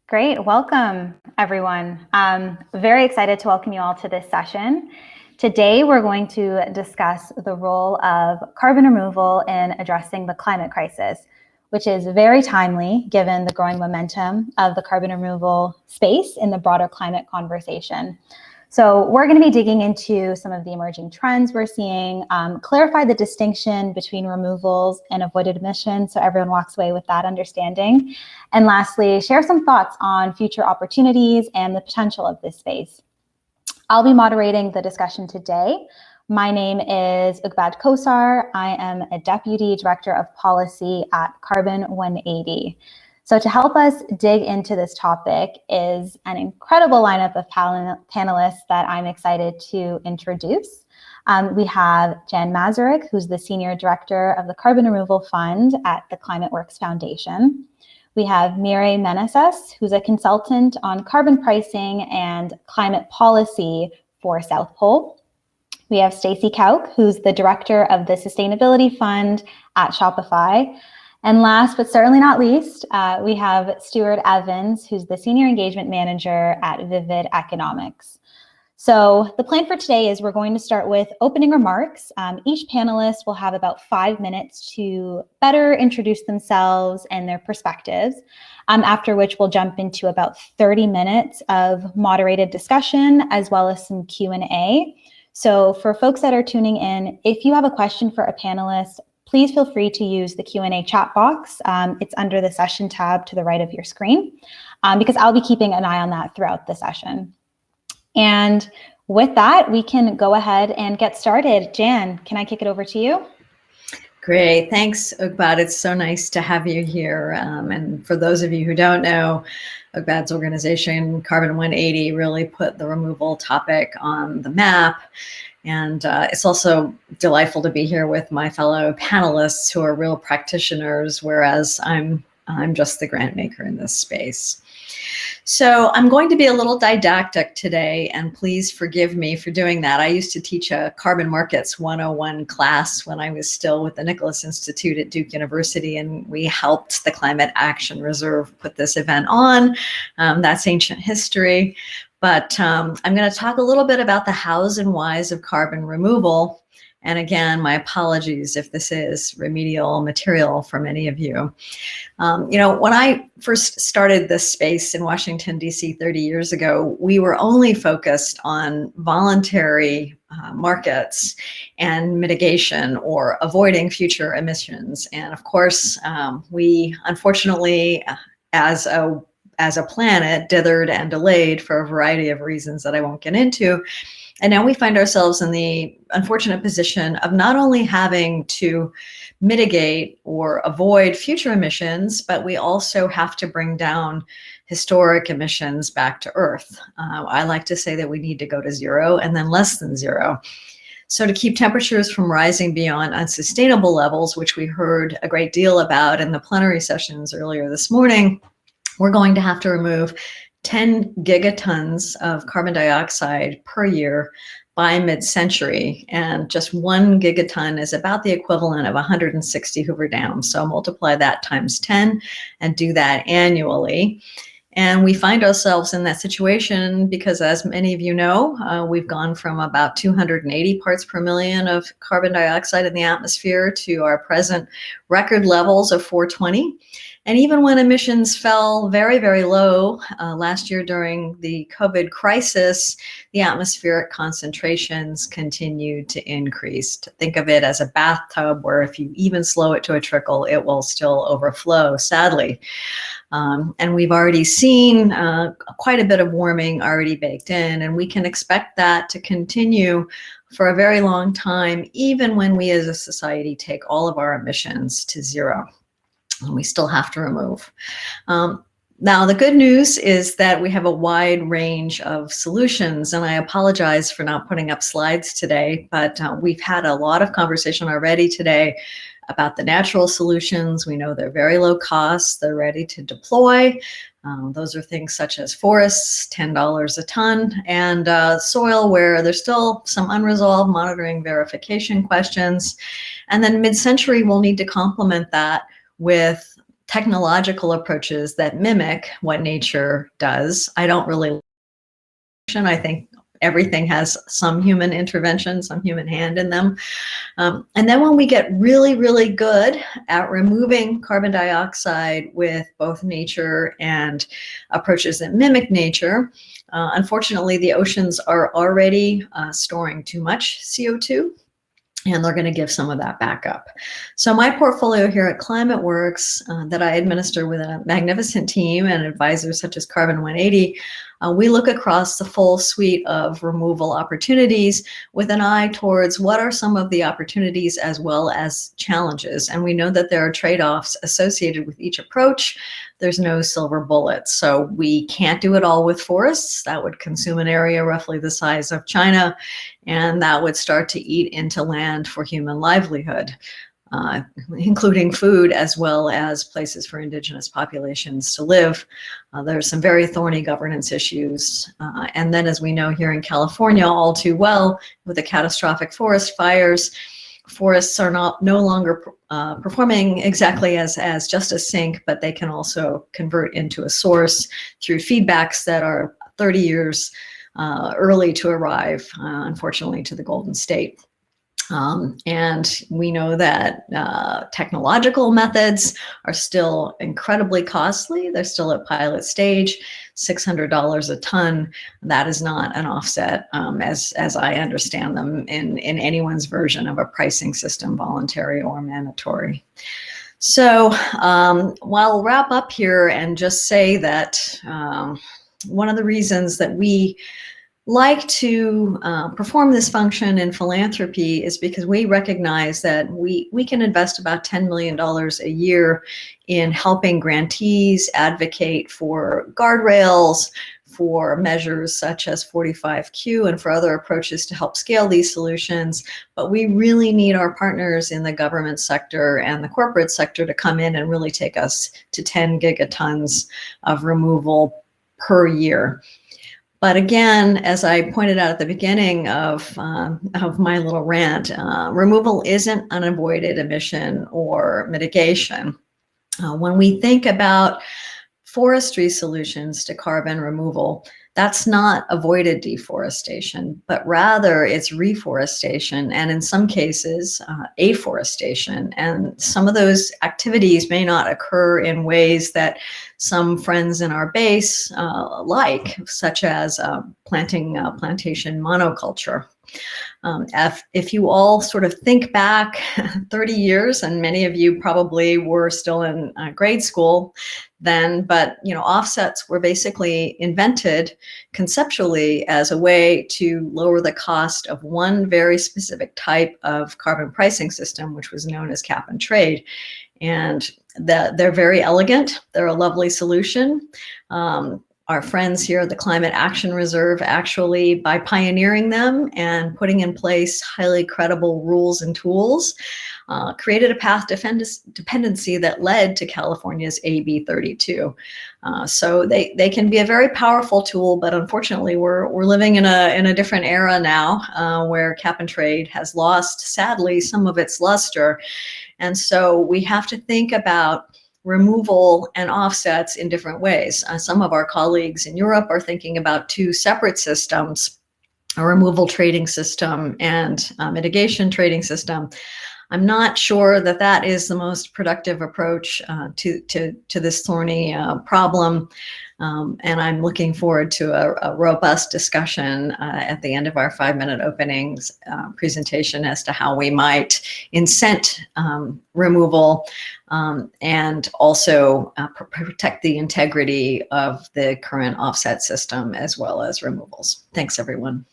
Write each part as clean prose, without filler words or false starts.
Great. Welcome, everyone. Very excited to welcome you all to this session. Today, we're going to discuss the role of carbon removal in addressing the climate crisis, which is very timely given the growing momentum of the carbon removal space in the broader climate conversation. So we're going to be digging into some of the emerging trends we're seeing, clarify the distinction between removals and avoided emissions so everyone walks away with that understanding. And lastly, share some thoughts on future opportunities and the potential of this space. I'll be moderating the discussion today. My name is Ugbad Kosar. I am a Deputy Director of Policy at Carbon 180. So to help us dig into this topic is an incredible lineup of panelists that I'm excited to introduce. We have Jan Mazurek, who's the Senior Director of the Carbon Removal Fund at the ClimateWorks Foundation. We have Mireille Meneses, who's a consultant on carbon pricing and climate policy for South Pole. We have Stacy Kauk, who's the Director of the Sustainability Fund at Shopify. And last, but certainly not least, we have Stuart Evans, who's the Senior Engagement Manager at Vivid Economics. So the plan for today is we're going to start with opening remarks. Each panelist will have about 5 minutes to better introduce themselves and their perspectives, after which we'll jump into about 30 minutes of moderated discussion as well as some Q&A. So for folks that are tuning in, if you have a question for a panelist, please feel free to use the Q&A chat box. It's under the session tab to the right of your screen, because I'll be keeping an eye on that throughout the session. And with that, we can go ahead and get started. Jan, can I kick it over to you? Great, thanks, Ugbad. It's so nice to have you here. And for those of you who don't know, Ugbad's organization, Carbon 180, really put the removal topic on the map. And it's also delightful to be here with my fellow panelists who are real practitioners, whereas I'm just the grant maker in this space. So I'm going to be a little didactic today, and please forgive me for doing that. I used to teach a Carbon Markets 101 class when I was still with the Nicholas Institute at Duke University, and we helped the Climate Action Reserve put this event on. That's ancient history. But I'm going to talk a little bit about the hows and whys of carbon removal. And again, my apologies if this is remedial material for many of you. When I first started this space in Washington, D.C. 30 years ago, we were only focused on voluntary markets and mitigation or avoiding future emissions. And of course, we unfortunately, as a planet, dithered and delayed for a variety of reasons that I won't get into. And now we find ourselves in the unfortunate position of not only having to mitigate or avoid future emissions, but we also have to bring down historic emissions back to Earth. I like to say that we need to go to zero and then less than zero. So to keep temperatures from rising beyond unsustainable levels, which we heard a great deal about in the plenary sessions earlier this morning, we're going to have to remove 10 gigatons of carbon dioxide per year by mid-century. And just 1 gigaton is about the equivalent of 160 Hoover Dams. So multiply that times 10 and do that annually. And we find ourselves in that situation because, as many of you know, we've gone from about 280 parts per million of carbon dioxide in the atmosphere to our present record levels of 420. And even when emissions fell very, very low last year during the COVID crisis, the atmospheric concentrations continued to increase. Think of it as a bathtub where if you even slow it to a trickle, it will still overflow, sadly. And we've already seen quite a bit of warming already baked in, and we can expect that to continue for a very long time, even when we as a society take all of our emissions to zero. And we still have to remove. Now, the good news is that we have a wide range of solutions, and I apologize for not putting up slides today, but we've had a lot of conversation already today about the natural solutions. We know they're very low cost, they're ready to deploy. Those are things such as forests, $10 a ton, and soil where there's still some unresolved monitoring verification questions. And then mid-century will need to complement that with technological approaches that mimic what nature does. I don't really. I think everything has some human intervention, some human hand in them. And then when we get really, really good at removing carbon dioxide with both nature and approaches that mimic nature, unfortunately, the oceans are already storing too much CO2. And they're going to give some of that back up. So my portfolio here at ClimateWorks that I administer with a magnificent team and advisors such as Carbon 180, we look across the full suite of removal opportunities with an eye towards what are some of the opportunities as well as challenges. And we know that there are trade-offs associated with each approach. There's no silver bullet. So we can't do it all with forests. That would consume an area roughly the size of China, and that would start to eat into land for human livelihood, including food as well as places for indigenous populations to live. There's some very thorny governance issues. And then, as we know here in California all too well, with the catastrophic forest fires, forests are no longer performing exactly as just a sink, but they can also convert into a source through feedbacks that are 30 years early to arrive, unfortunately, to the Golden State. And we know that technological methods are still incredibly costly. They're still at pilot stage, $600 a ton. That is not an offset, as I understand them, in anyone's version of a pricing system, voluntary or mandatory. So I'll wrap up here and just say that one of the reasons that we like to perform this function in philanthropy is because we recognize that we can invest about $10 million a year in helping grantees advocate for guardrails, for measures such as 45Q, and for other approaches to help scale these solutions. But we really need our partners in the government sector and the corporate sector to come in and really take us to 10 gigatons of removal per year. But again, as I pointed out at the beginning of my little rant, removal isn't unavoided emission or mitigation. When we think about forestry solutions to carbon removal, that's not avoided deforestation, but rather it's reforestation, and in some cases, afforestation. And some of those activities may not occur in ways that some friends in our base like, such as plantation monoculture. If you all sort of think back 30 years, and many of you probably were still in grade school then, but offsets were basically invented conceptually as a way to lower the cost of one very specific type of carbon pricing system, which was known as cap and trade. And they're very elegant. They're a lovely solution. Our friends here at the Climate Action Reserve, actually, by pioneering them and putting in place highly credible rules and tools, created a path dependency that led to California's AB 32. So they can be a very powerful tool, but unfortunately, we're living in a different era now, where cap and trade has lost, sadly, some of its luster. And so we have to think about removal and offsets in different ways. Some of our colleagues in Europe are thinking about two separate systems, a removal trading system and a mitigation trading system. I'm not sure that that is the most productive approach to this thorny problem. And I'm looking forward to a robust discussion at the end of our 5-minute openings presentation as to how we might incent removal and also protect the integrity of the current offset system as well as removals. Thanks, everyone.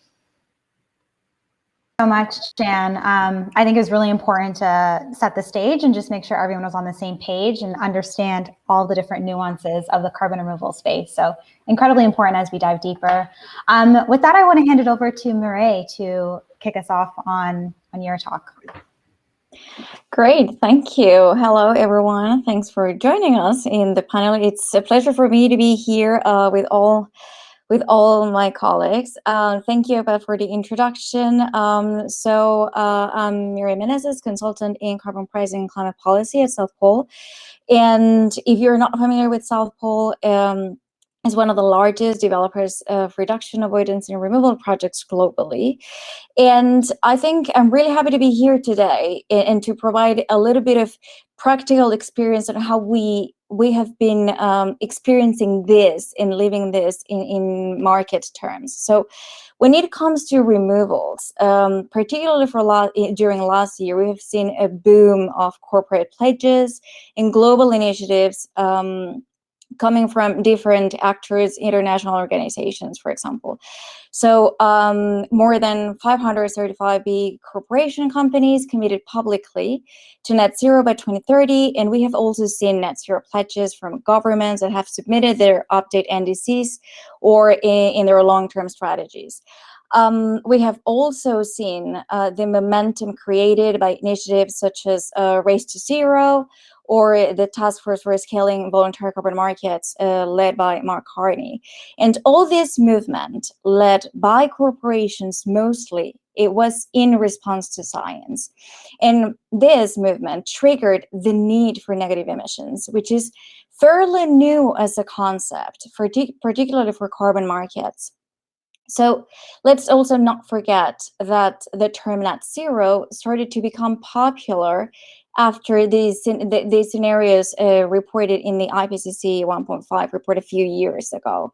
So much, Jan. I think it was really important to set the stage and just make sure everyone was on the same page and understand all the different nuances of the carbon removal space. So incredibly important as we dive deeper. With that, I want to hand it over to Mireille to kick us off on your talk. Great, thank you. Hello, everyone. Thanks for joining us in the panel. It's a pleasure for me to be here with all with all my colleagues. Thank you, Abad, for the introduction. I'm Mireille Meneses, consultant in carbon pricing and climate policy at South Pole. And if you're not familiar with South Pole, is one of the largest developers of reduction, avoidance, and removal projects globally. And I think I'm really happy to be here today and to provide a little bit of practical experience on how we have been experiencing this and living this in market terms. So when it comes to removals, particularly during last year, we have seen a boom of corporate pledges and global initiatives coming from different actors, international organizations, for example. So more than 535 big corporation companies committed publicly to net zero by 2030. And we have also seen net zero pledges from governments that have submitted their update NDCs or in their long-term strategies. We have also seen the momentum created by initiatives such as Race to Zero, or the Task Force for Scaling Voluntary Carbon Markets led by Mark Carney. And all this movement, led by corporations mostly, it was in response to science. And this movement triggered the need for negative emissions, which is fairly new as a concept, particularly for carbon markets. So let's also not forget that the term net zero started to become popular after these scenarios reported in the IPCC 1.5 report a few years ago.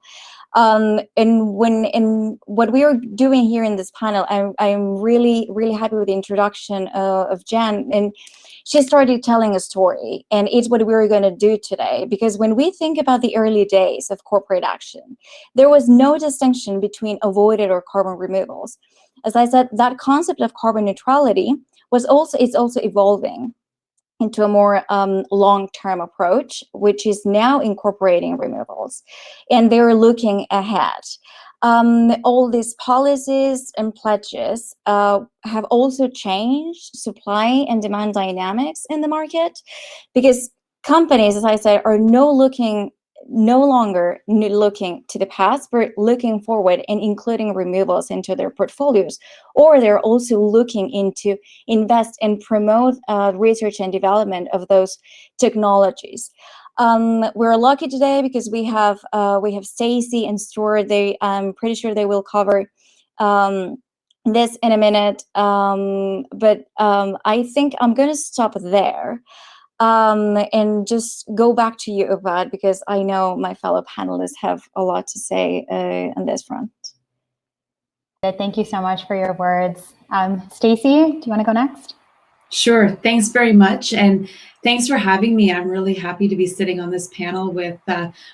And what we are doing here in this panel, I'm really, really happy with the introduction of Jan, and she started telling a story, and it's what we're going to do today. Because when we think about the early days of corporate action, there was no distinction between avoided or carbon removals. As I said, that concept of carbon neutrality is also evolving into a more long-term approach, which is now incorporating removals. And they're looking ahead. All these policies and pledges have also changed supply and demand dynamics in the market, because companies, as I said, are no longer looking to the past, but looking forward and including removals into their portfolios, or they're also looking into invest and promote research and development of those technologies. We're lucky today because we have Stacy and Stuart. I'm pretty sure they will cover this in a minute, but I think I'm going to stop there. And just go back to you, Abad, because I know my fellow panelists have a lot to say on this front. Thank you so much for your words. Stacy, do you want to go next? Sure. Thanks very much. And thanks for having me. I'm really happy to be sitting on this panel with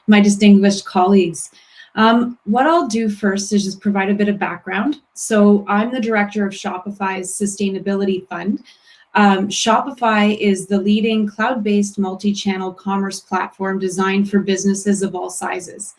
my distinguished colleagues. What I'll do first is just provide a bit of background. So I'm the director of Shopify's Sustainability Fund. Shopify is the leading cloud-based multi-channel commerce platform designed for businesses of all sizes.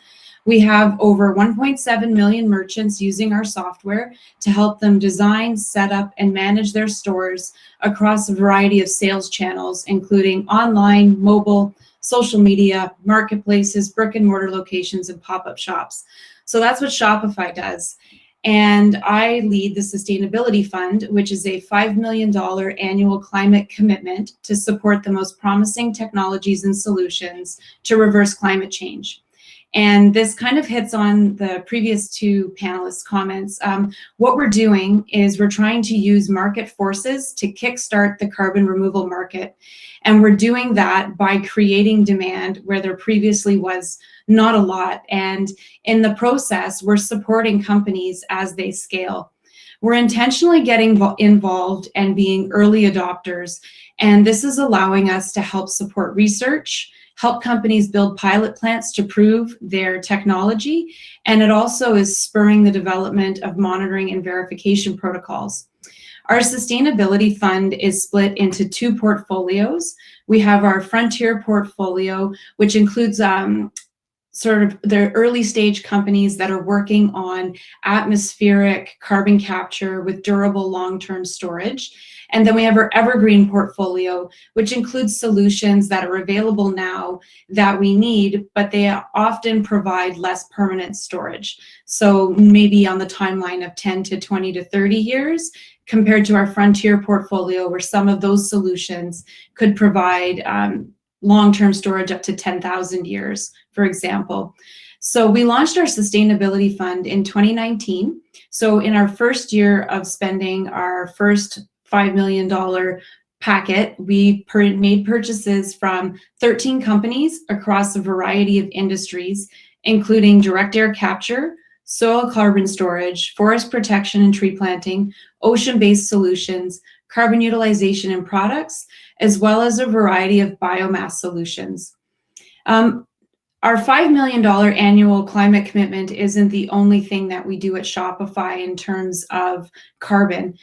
We have over 1.7 million merchants using our software to help them design, set up, and manage their stores across a variety of sales channels, including online, mobile, social media, marketplaces, brick and mortar locations, and pop-up shops. So that's what Shopify does. And I lead the Sustainability Fund, which is a $5 million annual climate commitment to support the most promising technologies and solutions to reverse climate change. And this kind of hits on the previous two panelists' comments. What we're doing is we're trying to use market forces to kickstart the carbon removal market. And we're doing that by creating demand where there previously was not a lot. And in the process, we're supporting companies as they scale. We're intentionally getting involved and being early adopters. And this is allowing us to help support research, help companies build pilot plants to prove their technology, and it also is spurring the development of monitoring and verification protocols. Our sustainability fund is split into two portfolios. We have our frontier portfolio, which includes sort of the early stage companies that are working on atmospheric carbon capture with durable long-term storage. And then we have our evergreen portfolio, which includes solutions that are available now that we need, but they often provide less permanent storage. So maybe on the timeline of 10 to 20 to 30 years, compared to our frontier portfolio, where some of those solutions could provide long-term storage up to 10,000 years, for example. So we launched our sustainability fund in 2019. So in our first year of spending our first $5 million packet, we made purchases from 13 companies across a variety of industries, including direct air capture, soil carbon storage, forest protection and tree planting, ocean-based solutions, carbon utilization and products, as well as a variety of biomass solutions. Our $5 million annual climate commitment isn't the only thing that we do at Shopify in terms of carbon.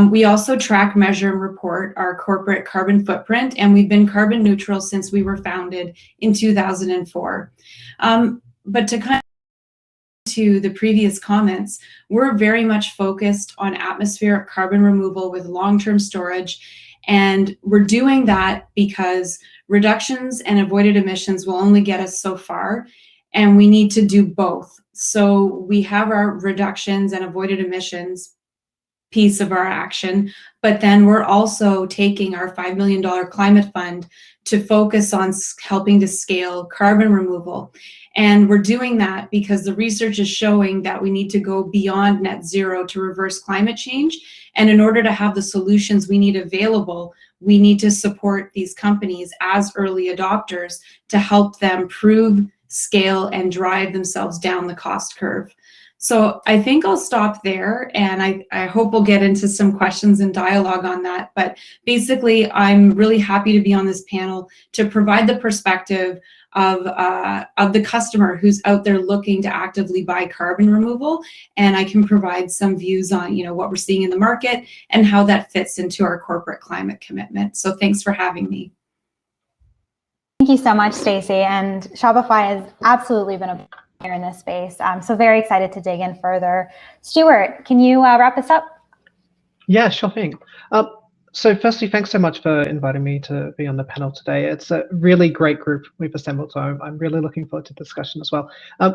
We also track, measure, and report our corporate carbon footprint, and we've been carbon neutral since we were founded in 2004. But to kind of to the previous comments, we're very much focused on atmospheric carbon removal with long-term storage. And we're doing that because reductions and avoided emissions will only get us so far, and we need to do both. So we have our reductions and avoided emissions piece of our action, but then we're also taking our $5 million climate fund to focus on helping to scale carbon removal. And we're doing that because the research is showing that we need to go beyond net zero to reverse climate change. And in order to have the solutions we need available, we need to support these companies as early adopters to help them prove, scale, and drive themselves down the cost curve. So I think I'll stop there, and I hope we'll get into some questions and dialogue on that. But basically, I'm really happy to be on this panel to provide the perspective of the customer who's out there looking to actively buy carbon removal, and I can provide some views on what we're seeing in the market and how that fits into our corporate climate commitment. So thanks for having me. Thank you so much, Stacy. And Shopify has absolutely been a pioneer in this space. I'm so very excited to dig in further. Stuart, can you wrap us up? Yeah, sure thing. So firstly, thanks so much for inviting me to be on the panel today. It's a really great group we've assembled, so I'm really looking forward to discussion as well.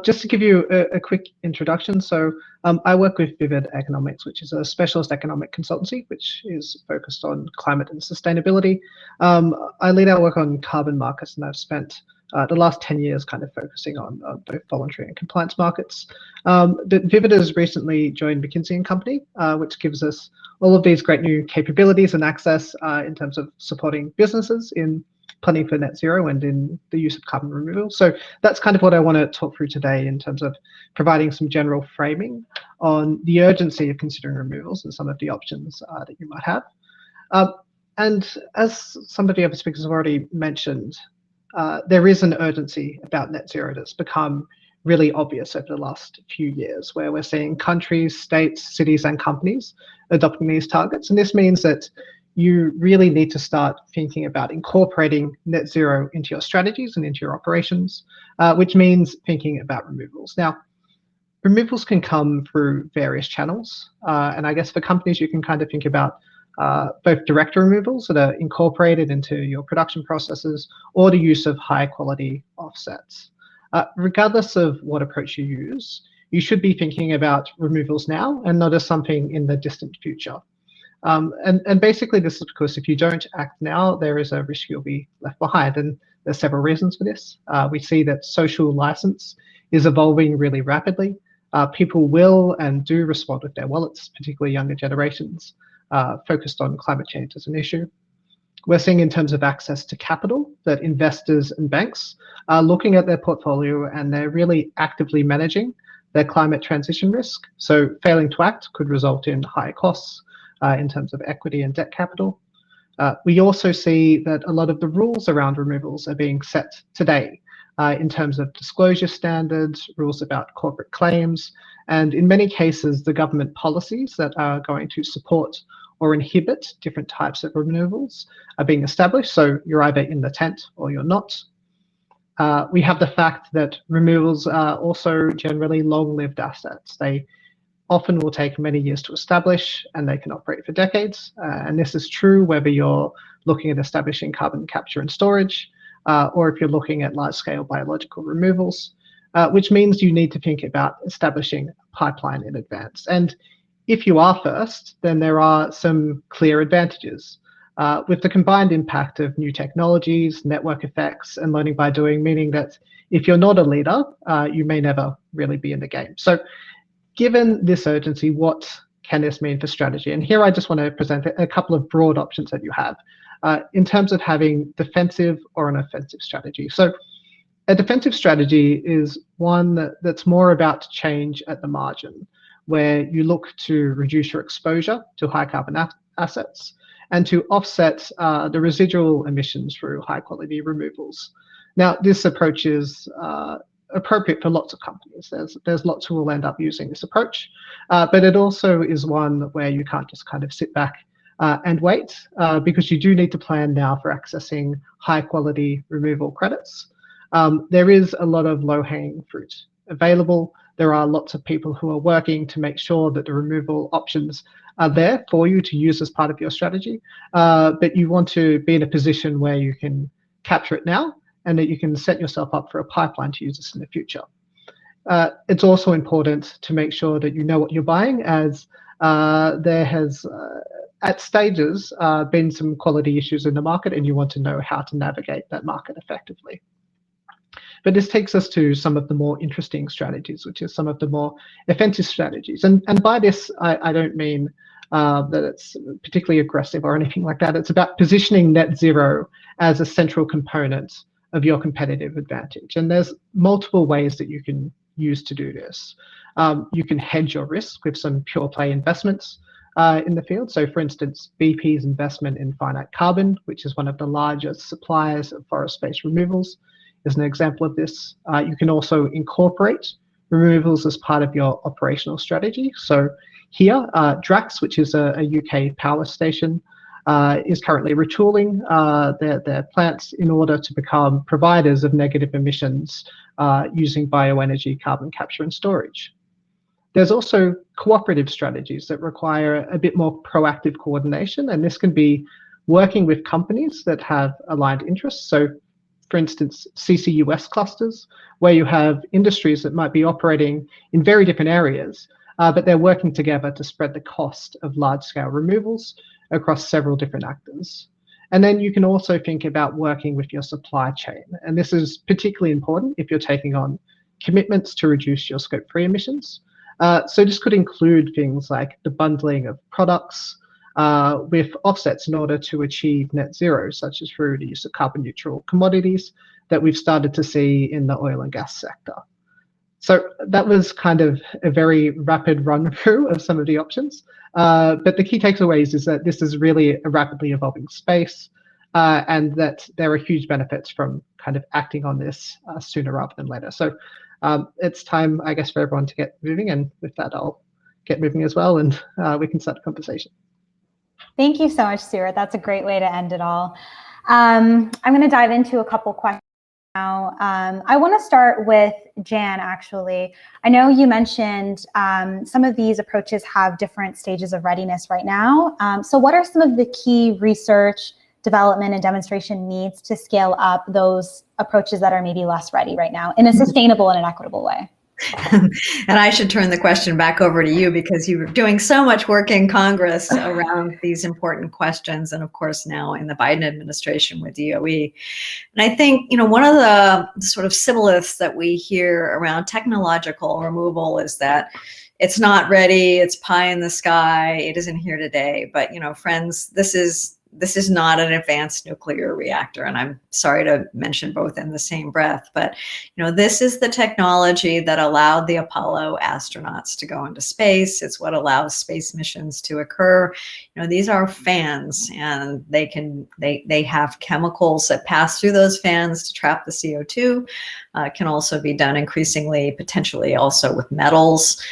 Just to give you a quick introduction, so I work with Vivid Economics, which is a specialist economic consultancy, which is focused on climate and sustainability. I lead our work on carbon markets, and I've spent the last 10 years kind of focusing on both voluntary and compliance markets. Vivid has recently joined McKinsey & Company, which gives us all of these great new capabilities and access in terms of supporting businesses in planning for net zero and in the use of carbon removal. So that's kind of what I want to talk through today in terms of providing some general framing on the urgency of considering removals and some of the options that you might have. And as some of the other speakers have already mentioned, there is an urgency about net zero that's become really obvious over the last few years, where we're seeing countries, states, cities, and companies adopting these targets. And this means that you really need to start thinking about incorporating net zero into your strategies and into your operations, which means thinking about removals. Now, removals can come through various channels. And I guess for companies, you can kind of think about both direct removals that are incorporated into your production processes, or the use of high quality offsets. Regardless of what approach you use, you should be thinking about removals now and not as something in the distant future. And basically this is because if you don't act now, there is a risk you'll be left behind. And there's several reasons for this. We see that social license is evolving really rapidly. People will and do respond with their wallets, particularly younger generations, focused on climate change as an issue. We're seeing in terms of access to capital that investors and banks are looking at their portfolio and they're really actively managing their climate transition risk. So failing to act could result in higher costs in terms of equity and debt capital. We also see that a lot of the rules around removals are being set today in terms of disclosure standards, rules about corporate claims, and in many cases, the government policies that are going to support or inhibit different types of removals are being established. So you're either in the tent or you're not. We have the fact that removals are also generally long-lived assets. They often will take many years to establish, and they can operate for decades. And this is true whether you're looking at establishing carbon capture and storage, or if you're looking at large-scale biological removals, which means you need to think about establishing a pipeline in advance. And if you are first, then there are some clear advantages. With the combined impact of new technologies, network effects, and learning by doing, meaning that if you're not a leader, you may never really be in the game. So given this urgency, what can this mean for strategy? And here I just want to present a couple of broad options that you have in terms of having defensive or an offensive strategy. So a defensive strategy is one that's more about change at the margin, where you look to reduce your exposure to high carbon assets and to offset the residual emissions through high quality removals. Now, this approach is appropriate for lots of companies. There's lots who will end up using this approach, but it also is one where you can't just kind of sit back and wait, because you do need to plan now for accessing high quality removal credits. There is a lot of low-hanging fruit available. There are lots of people who are working to make sure that the removal options are there for you to use as part of your strategy, but you want to be in a position where you can capture it now and that you can set yourself up for a pipeline to use this in the future. It's also important to make sure that you know what you're buying, as there has, at stages, been some quality issues in the market, and you want to know how to navigate that market effectively. But this takes us to some of the more interesting strategies, which is some of the more offensive strategies. And by this, I don't mean that it's particularly aggressive or anything like that. It's about positioning net zero as a central component of your competitive advantage. And there's multiple ways that you can use to do this. You can hedge your risk with some pure play investments in the field. So for instance, BP's investment in Finite Carbon, which is one of the largest suppliers of forest-based removals, is an example of this. You can also incorporate removals as part of your operational strategy. So here, Drax, which is a UK power station, is currently retooling their plants in order to become providers of negative emissions using bioenergy, carbon capture and storage. There's also cooperative strategies that require a bit more proactive coordination, and this can be working with companies that have aligned interests. So for instance, CCUS clusters, where you have industries that might be operating in very different areas, but they're working together to spread the cost of large-scale removals across several different actors. And then you can also think about working with your supply chain. And this is particularly important if you're taking on commitments to reduce your Scope 3 emissions. So this could include things like the bundling of products with offsets in order to achieve net zero, such as through the use of carbon neutral commodities that we've started to see in the oil and gas sector. So that was kind of a very rapid run through of some of the options. But the key takeaways is that this is really a rapidly evolving space, and that there are huge benefits from kind of acting on this sooner rather than later. So it's time, I guess, for everyone to get moving. And with that, I'll get moving as well, and we can start the conversation. Thank you so much, Stuart. That's a great way to end it all. I'm going to dive into a couple questions now. I want to start with Jan, actually. I know you mentioned some of these approaches have different stages of readiness right now. So what are some of the key research, development, and demonstration needs to scale up those approaches that are maybe less ready right now in a sustainable and an equitable way? And I should turn the question back over to you, because you're doing so much work in Congress around these important questions, and of course now in the Biden administration with DOE. And I think, one of the sort of sibboleths that we hear around technological removal is that it's not ready, it's pie in the sky, it isn't here today. But friends, this is not an advanced nuclear reactor. And I'm sorry to mention both in the same breath, but this is the technology that allowed the Apollo astronauts to go into space. It's what allows space missions to occur. These are fans, and they have chemicals that pass through those fans to trap the CO2. It can also be done increasingly, potentially also with metals.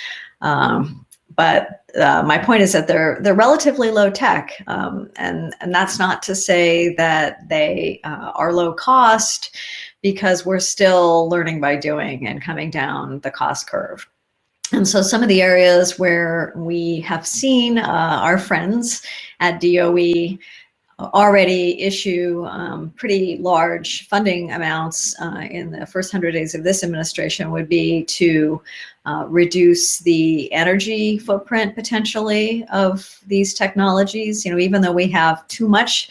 but my point is that they're relatively low tech, and that's not to say that they are low cost, because we're still learning by doing and coming down the cost curve. And so some of the areas where we have seen our friends at DOE already issue pretty large funding amounts in the first 100 days of this administration would be to reduce the energy footprint potentially of these technologies. Even though we have too much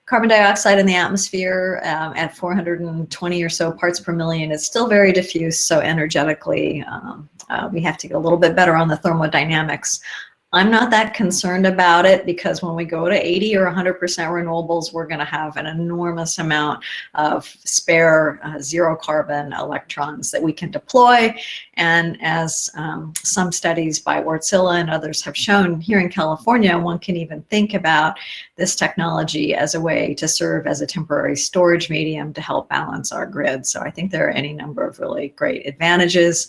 carbon dioxide in the atmosphere at 420 or so parts per million, it's still very diffuse. So energetically, we have to get a little bit better on the thermodynamics. I'm not that concerned about it, because when we go to 80 or 100% renewables, we're going to have an enormous amount of spare zero carbon electrons that we can deploy. And as some studies by Wärtsilä and others have shown, here in California, one can even think about this technology as a way to serve as a temporary storage medium to help balance our grid. So I think there are any number of really great advantages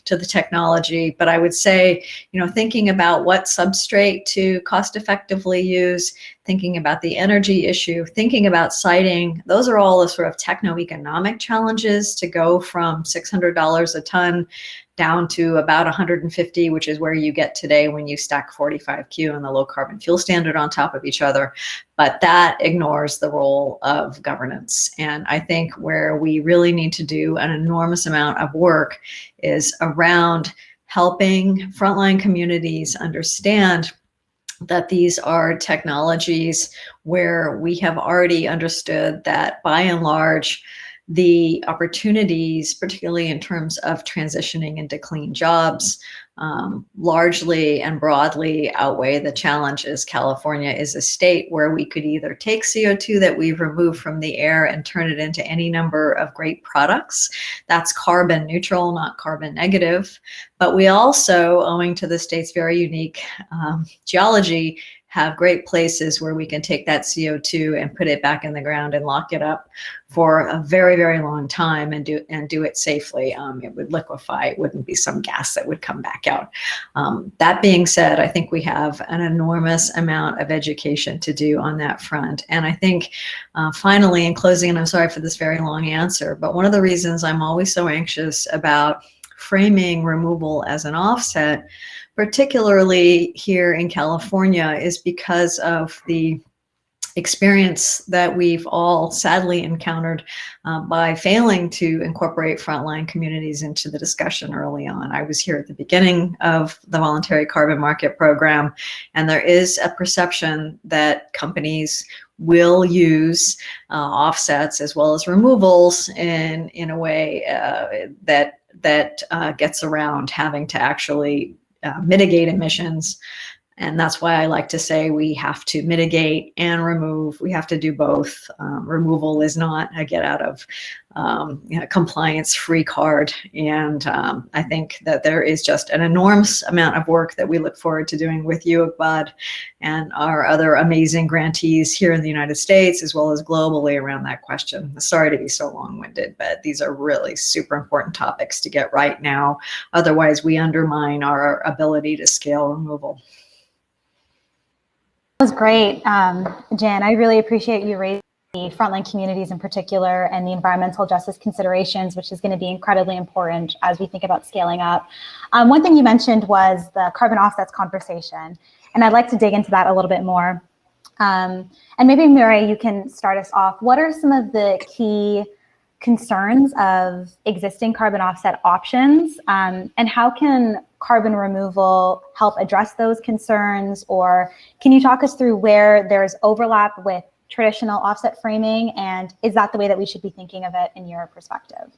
to the technology. But I would say, thinking about what substrate to cost effectively use, thinking about the energy issue, thinking about siting, those are all the sort of techno-economic challenges to go from $600 a ton down to about 150, which is where you get today when you stack 45Q and the low carbon fuel standard on top of each other. But that ignores the role of governance. And I think where we really need to do an enormous amount of work is around helping frontline communities understand that these are technologies where we have already understood that, by and large, the opportunities, particularly in terms of transitioning into clean jobs, largely and broadly outweigh the challenges. California is a state where we could either take CO2 that we've removed from the air and turn it into any number of great products. That's carbon neutral, not carbon negative. But we also, owing to the state's very unique geology, have great places where we can take that CO2 and put it back in the ground and lock it up for a very, very long time and do it safely. It would liquefy. It wouldn't be some gas that would come back out. That being said, I think we have an enormous amount of education to do on that front. And I think finally, in closing, and I'm sorry for this very long answer, but one of the reasons I'm always so anxious about framing removal as an offset, particularly here in California, is because of the experience that we've all sadly encountered by failing to incorporate frontline communities into the discussion early on. I was here at the beginning of the voluntary carbon market program, and there is a perception that companies will use offsets as well as removals in a way that gets around having to actually mitigate emissions. And that's why I like to say we have to mitigate and remove. We have to do both. Removal is not a get out of compliance free card. And I think that there is just an enormous amount of work that we look forward to doing with you, Iqbal, and our other amazing grantees here in the United States, as well as globally, around that question. Sorry to be so long-winded, but these are really super important topics to get right now. Otherwise, we undermine our ability to scale removal. That was great, Jan. I really appreciate you raising the frontline communities in particular and the environmental justice considerations, which is going to be incredibly important as we think about scaling up. One thing you mentioned was the carbon offsets conversation, and I'd like to dig into that a little bit more. And maybe, Mireille, you can start us off. What are some of the key concerns of existing carbon offset options, and how can carbon removal help address those concerns? Or can you talk us through where there's overlap with traditional offset framing, and is that the way that we should be thinking of it in your perspective?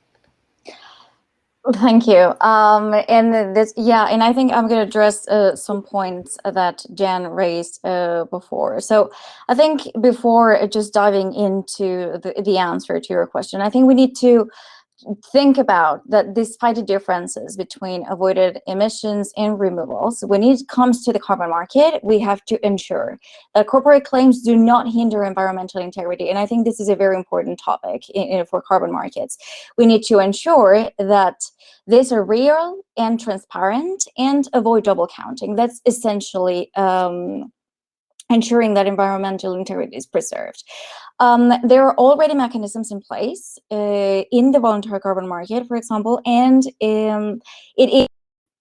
Thank you. And I think I'm going to address some points that Jan raised before. So I think before just diving into the answer to your question, I think we need to think about that despite the differences between avoided emissions and removals, when it comes to the carbon market, we have to ensure that corporate claims do not hinder environmental integrity. And I think this is a very important topic for carbon markets. We need to ensure that these are real and transparent and avoid double counting. That's essentially ensuring that environmental integrity is preserved. There are already mechanisms in place in the voluntary carbon market, for example, and it is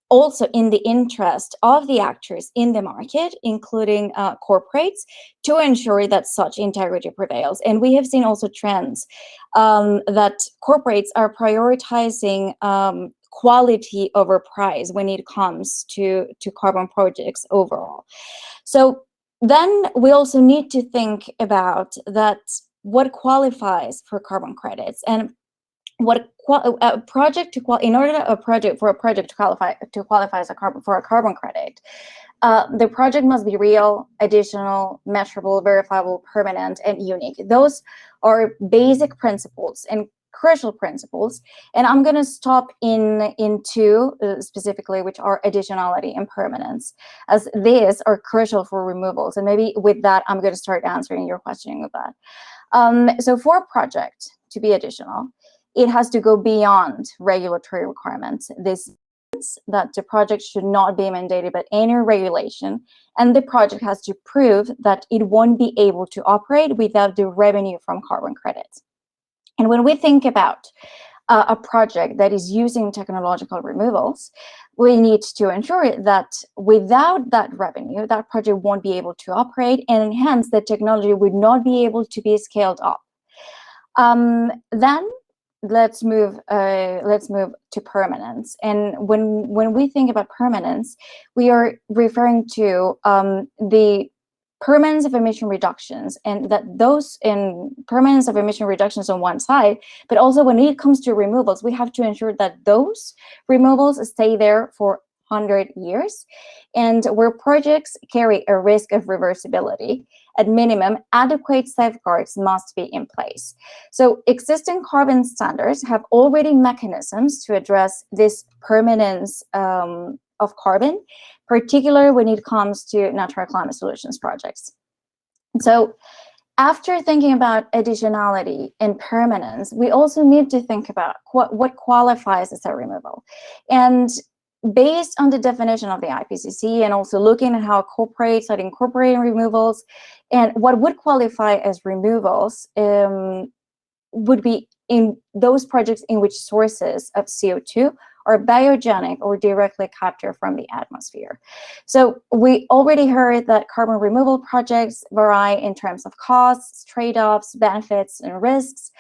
also in the interest of the actors in the market, including corporates, to ensure that such integrity prevails. And we have seen also trends that corporates are prioritizing quality over price when it comes to carbon projects overall. So then we also need to think about that what qualifies for carbon credits and what a project to in order for a project to qualify as a carbon credit. The project must be real, additional, measurable, verifiable, permanent, and unique. Those are basic principles and crucial principles, and I'm going to stop in two specifically, which are additionality and permanence, as these are crucial for removals. And maybe with that, I'm going to start answering your question with that. So for a project to be additional, it has to go beyond regulatory requirements. This means that the project should not be mandated by any regulation, and the project has to prove that it won't be able to operate without the revenue from carbon credits. And when we think about a project that is using technological removals, we need to ensure that without that revenue, that project won't be able to operate, and hence the technology would not be able to be scaled up. Then let's move to permanence. And when we think about permanence, we are referring to the permanence of emission reductions, and that those in permanence of emission reductions on one side, but also when it comes to removals, we have to ensure that those removals stay there for 100 years, and where projects carry a risk of reversibility, at minimum, adequate safeguards must be in place. So existing carbon standards have already mechanisms to address this permanence of carbon, particularly when it comes to natural climate solutions projects. So after thinking about additionality and permanence, we also need to think about what qualifies as a removal. And based on the definition of the IPCC, and also looking at how corporates are incorporating removals, and what would qualify as removals would be in those projects in which sources of CO2 are biogenic or directly captured from the atmosphere. So we already heard that carbon removal projects vary in terms of costs, trade-offs, benefits, and risks,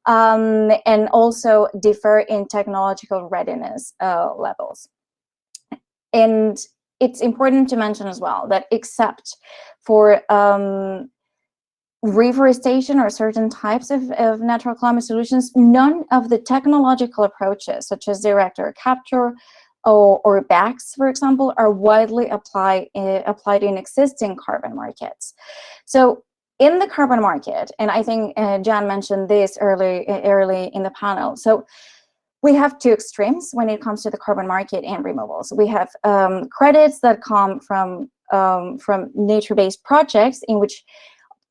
and also differ in technological readiness levels. And it's important to mention as well that except for reforestation or certain types of natural climate solutions, none of the technological approaches, such as direct air capture or BACs, for example, are widely applied in existing carbon markets. So in the carbon market, and I think Jan mentioned this early in the panel, so we have two extremes when it comes to the carbon market and removals. We have credits that come from nature-based projects in which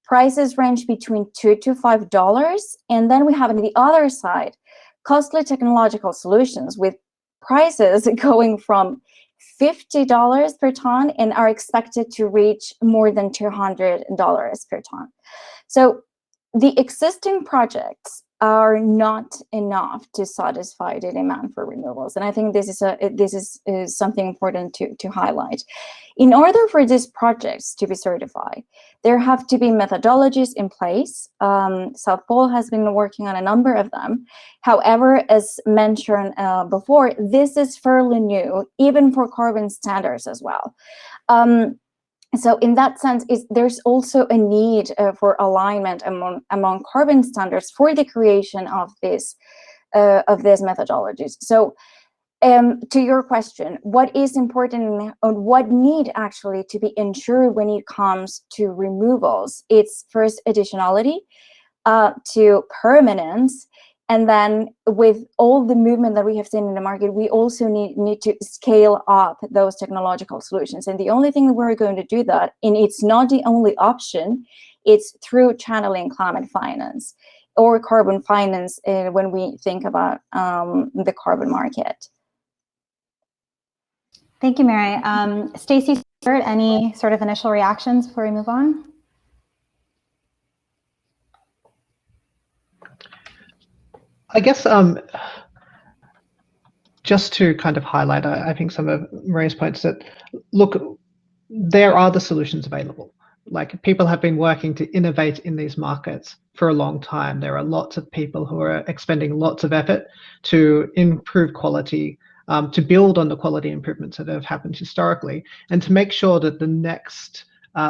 prices range between $2 to $5, and then we have on the other side costly technological solutions with prices going from $50 per ton and are expected to reach more than $200 per ton. So the existing projects are not enough to satisfy the demand for removals, and I think this is something important to highlight. In order for these projects to be certified, there have to be methodologies in place. South Pole has been working on a number of them. However, as mentioned before, this is fairly new, even for carbon standards as well. So in that sense, there's also a need for alignment among carbon standards for the creation of these methodologies. So to your question, what is important and what need actually to be ensured when it comes to removals? It's first additionality, to permanence, And then with all the movement that we have seen in the market, we also need to scale up those technological solutions. And the only thing that we're going to do that, and it's not the only option, it's through channeling climate finance or carbon finance when we think about the carbon market. Thank you, Mireille. Stacy, any sort of initial reactions before we move on? I guess just to kind of highlight, I think some of Mireille's points that, look, there are the solutions available. Like, people have been working to innovate in these markets for a long time. There are lots of people who are expending lots of effort to improve quality, to build on the quality improvements that have happened historically, and to make sure that the next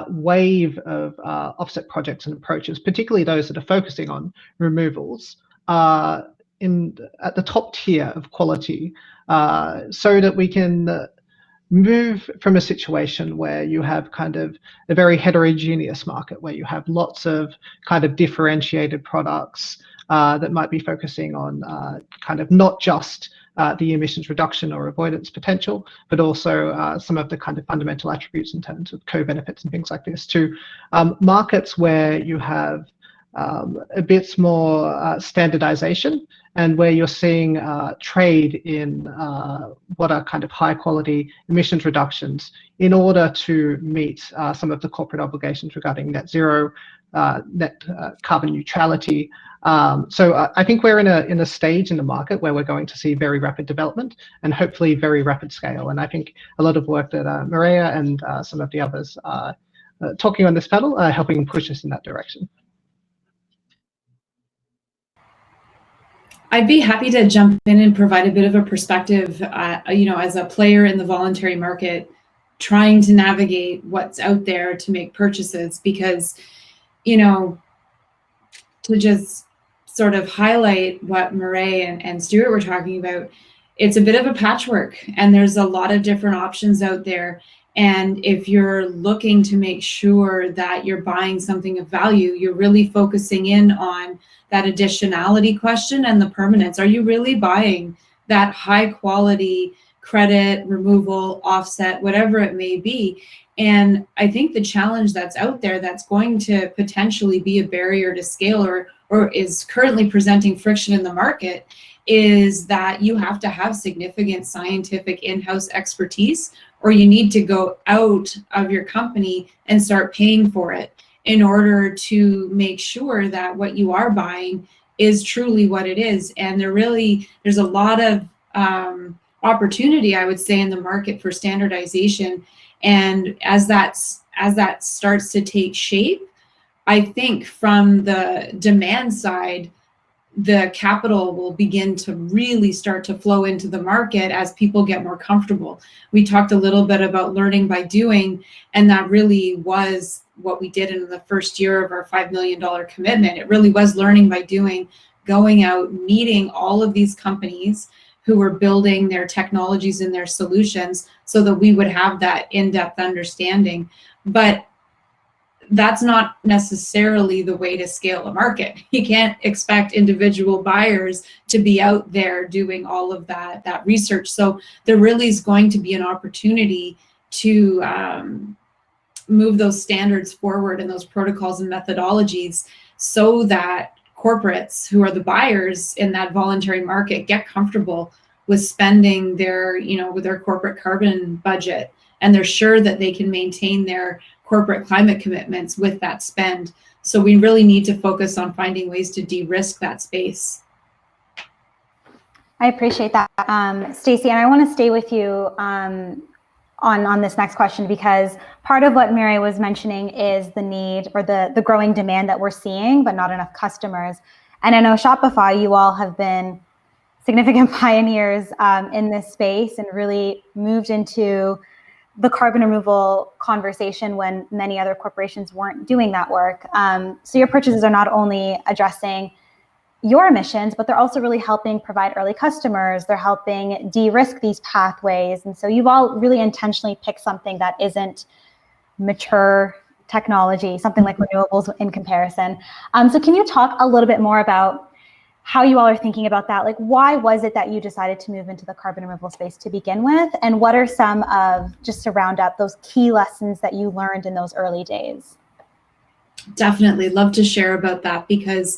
wave of offset projects and approaches, particularly those that are focusing on removals, are at the top tier of quality, so that we can move from a situation where you have kind of a very heterogeneous market, where you have lots of kind of differentiated products that might be focusing on kind of not just the emissions reduction or avoidance potential, but also some of the kind of fundamental attributes in terms of co-benefits and things like this, to markets where you have a bit more standardization, and where you're seeing trade in what are kind of high quality emissions reductions in order to meet some of the corporate obligations regarding net zero, net carbon neutrality. So I think we're in a stage in the market where we're going to see very rapid development and hopefully very rapid scale. And I think a lot of work that Mireille and some of the others are talking on this panel are helping push us in that direction. I'd be happy to jump in and provide a bit of a perspective, as a player in the voluntary market, trying to navigate what's out there to make purchases, because, to just sort of highlight what Mireille and Stuart were talking about, it's a bit of a patchwork, and there's a lot of different options out there. And if you're looking to make sure that you're buying something of value, you're really focusing in on that additionality question and the permanence. Are you really buying that high quality credit, removal, offset, whatever it may be? And I think the challenge that's out there that's going to potentially be a barrier to scale, or is currently presenting friction in the market, is that you have to have significant scientific in-house expertise, or you need to go out of your company and start paying for it in order to make sure that what you are buying is truly what it is. And there's a lot of opportunity, I would say, in the market for standardization. And as that starts to take shape, I think from the demand side, the capital will begin to really start to flow into the market as people get more comfortable. We talked a little bit about learning by doing, and that really was what we did in the first year of our $5 million commitment. It really was learning by doing, going out, meeting all of these companies who were building their technologies and their solutions so that we would have that in-depth understanding. But that's not necessarily the way to scale a market. You can't expect individual buyers to be out there doing all of that research. So there really is going to be an opportunity to move those standards forward and those protocols and methodologies so that corporates who are the buyers in that voluntary market get comfortable with spending their, with their corporate carbon budget, and they're sure that they can maintain their corporate climate commitments with that spend. So we really need to focus on finding ways to de-risk that space. I appreciate that, Stacy, and I want to stay with you on this next question, because part of what Mireille was mentioning is the need, or the growing demand that we're seeing, but not enough customers. And I know Shopify, you all have been significant pioneers in this space and really moved into the carbon removal conversation when many other corporations weren't doing that work. So your purchases are not only addressing your emissions, but they're also really helping provide early customers. They're helping de-risk these pathways. And so you've all really intentionally picked something that isn't mature technology, something like renewables in comparison. So can you talk a little bit more about how you all are thinking about that. Like, why was it that you decided to move into the carbon removal space to begin with? And what are some of, just to round up, those key lessons that you learned in those early days? Definitely love to share about that, because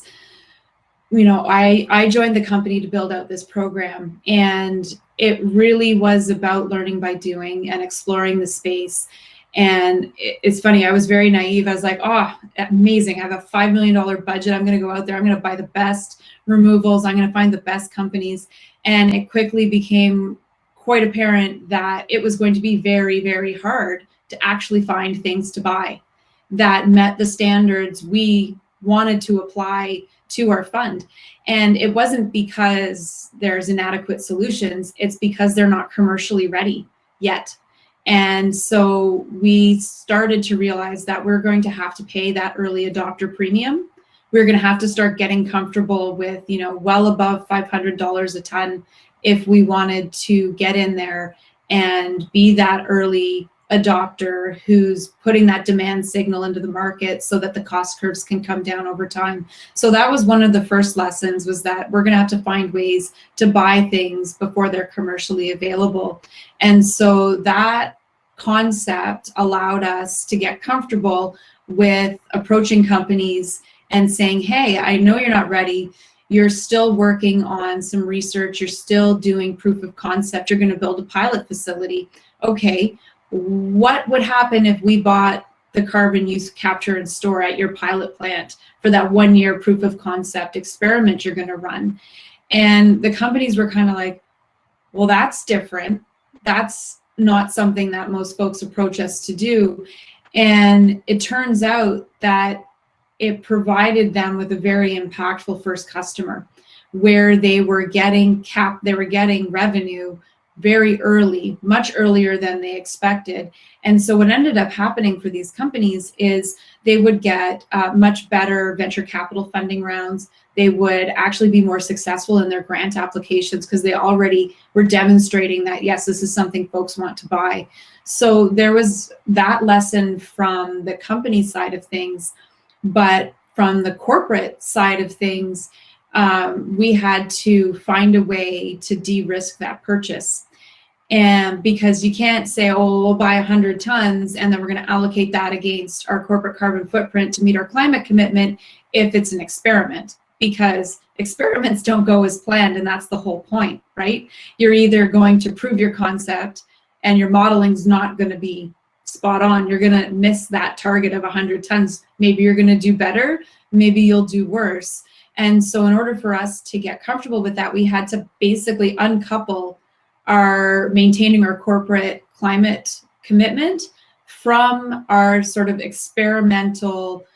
I joined the company to build out this program, and it really was about learning by doing and exploring the space. And it's funny, I was very naive. I was like, oh, amazing. I have a $5 million budget. I'm going to go out there. I'm going to buy the best removals. I'm going to find the best companies. And it quickly became quite apparent that it was going to be very, very hard to actually find things to buy that met the standards we wanted to apply to our fund. And it wasn't because there's inadequate solutions, it's because they're not commercially ready yet. And so we started to realize that we're going to have to pay that early adopter premium. We're going to have to start getting comfortable with, well above $500 a ton if we wanted to get in there and be that early adopter who's putting that demand signal into the market so that the cost curves can come down over time. So that was one of the first lessons, was that we're going to have to find ways to buy things before they're commercially available. And so that concept allowed us to get comfortable with approaching companies and saying, hey, I know you're not ready. You're still working on some research. You're still doing proof of concept. You're going to build a pilot facility. Okay. What would happen if we bought the carbon use, capture, and store at your pilot plant for that 1 year proof of concept experiment you're going to run? And the companies were kind of like, well, that's different. That's not something that most folks approach us to do. And it turns out that it provided them with a very impactful first customer, where they were getting revenue very early, much earlier than they expected. And so what ended up happening for these companies is they would get much better venture capital funding rounds. They would actually be more successful in their grant applications because they already were demonstrating that, yes, this is something folks want to buy. So there was that lesson from the company side of things. But from the corporate side of things, we had to find a way to de-risk that purchase. And because you can't say, oh, we'll buy 100 tons and then we're going to allocate that against our corporate carbon footprint to meet our climate commitment if it's an experiment, because experiments don't go as planned, and that's the whole point, right? You're either going to prove your concept and your modeling's not going to be spot on. You're going to miss that target of 100 tons. Maybe you're going to do better, maybe you'll do worse. And so in order for us to get comfortable with that, we had to basically uncouple our maintaining our corporate climate commitment from our sort of experimental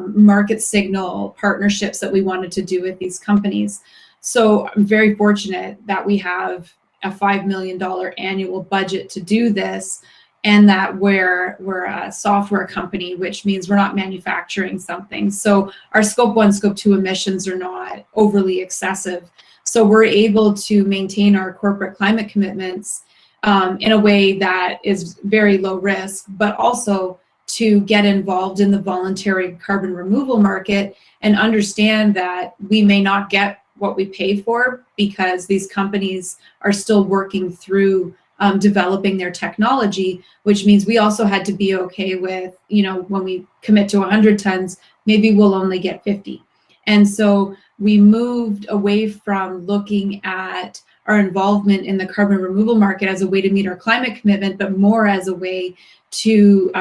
market signal partnerships that we wanted to do with these companies. So I'm very fortunate that we have a $5 million annual budget to do this, and that we're a software company, which means we're not manufacturing something. So our scope 1, scope 2 emissions are not overly excessive. So we're able to maintain our corporate climate commitments in a way that is very low risk, but also to get involved in the voluntary carbon removal market and understand that we may not get what we pay for because these companies are still working through developing their technology, which means we also had to be okay with, when we commit to 100 tons, maybe we'll only get 50. And so we moved away from looking at our involvement in the carbon removal market as a way to meet our climate commitment, but more as a way to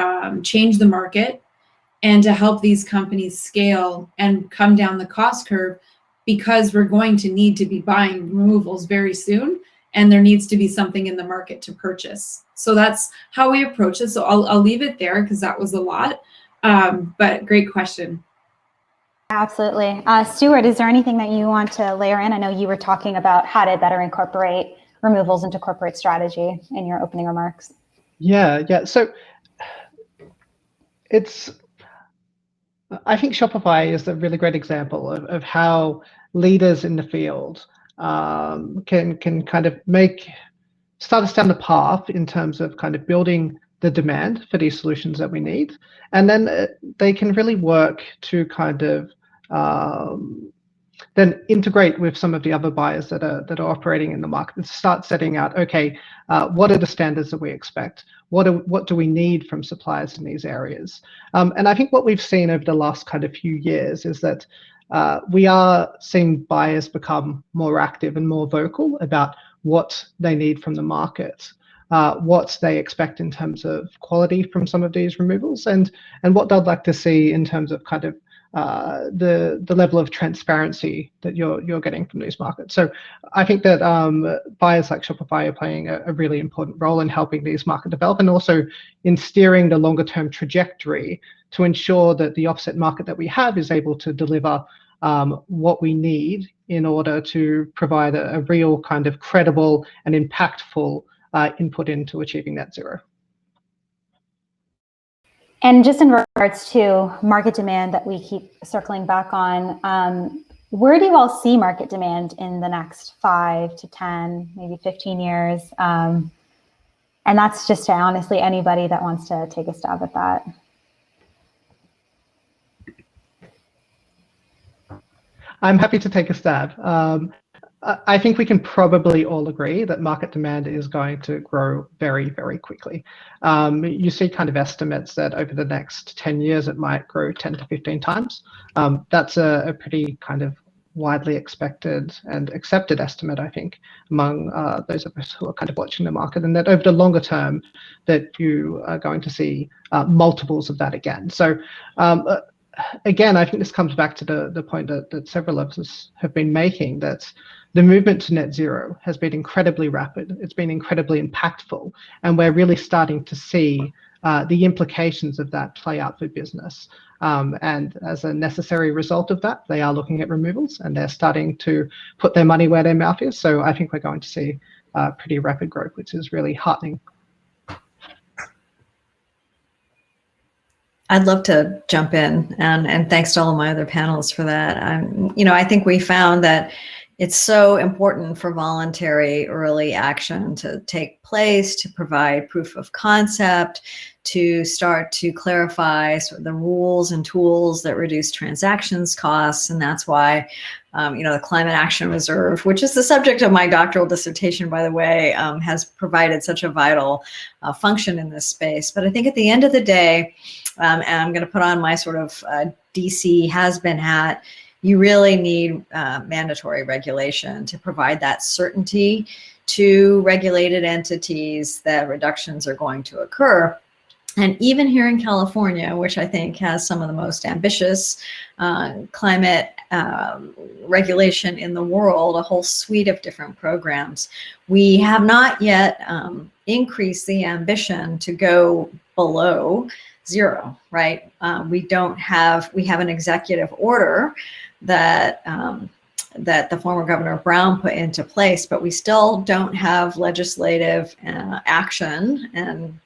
change the market and to help these companies scale and come down the cost curve, because we're going to need to be buying removals very soon, and there needs to be something in the market to purchase. So that's how we approach it. So I'll leave it there because that was a lot, but great question. Absolutely. Stuart, is there anything that you want to layer in? I know you were talking about how to better incorporate removals into corporate strategy in your opening remarks. Yeah. So I think Shopify is a really great example of how leaders in the field can kind of start us down the path in terms of kind of building the demand for these solutions that we need. And then they can really work to kind of then integrate with some of the other buyers that are operating in the market and start setting out, okay, what are the standards that we expect? What do we need from suppliers in these areas? And I think what we've seen over the last kind of few years is that we are seeing buyers become more active and more vocal about what they need from the market, what they expect in terms of quality from some of these removals, and what they'd like to see in terms of kind of the level of transparency that you're getting from these markets. So I think that buyers like Shopify are playing a really important role in helping these markets develop, and also in steering the longer term trajectory to ensure that the offset market that we have is able to deliver what we need in order to provide a real kind of credible and impactful input into achieving net zero. And just in regards to market demand that we keep circling back on, where do you all see market demand in the next 5 to 10, maybe 15 years? And that's just to honestly anybody that wants to take a stab at that. I'm happy to take a stab. I think we can probably all agree that market demand is going to grow very, very quickly. You see kind of estimates that over the next 10 years, it might grow 10 to 15 times. That's a pretty kind of widely expected and accepted estimate, I think, among those of us who are kind of watching the market, and that over the longer term, that you are going to see multiples of that again. So again, I think this comes back to the point that several of us have been making, that the movement to net zero has been incredibly rapid. It's been incredibly impactful, and we're really starting to see the implications of that play out for business. And as a necessary result of that, they are looking at removals, and they're starting to put their money where their mouth is. So I think we're going to see pretty rapid growth, which is really heartening. I'd love to jump in, and thanks to all of my other panelists for that. I think we found that it's so important for voluntary early action to take place, to provide proof of concept, to start to clarify sort of the rules and tools that reduce transactions costs. And that's why, the Climate Action Reserve, which is the subject of my doctoral dissertation, by the way, has provided such a vital function in this space. But I think at the end of the day, and I'm going to put on my sort of DC has-been hat, you really need mandatory regulation to provide that certainty to regulated entities that reductions are going to occur. And even here in California, which I think has some of the most ambitious climate regulation in the world, a whole suite of different programs, we have not yet increased the ambition to go below zero, right? We have an executive order that the former Governor Brown put into place, but we still don't have legislative action, and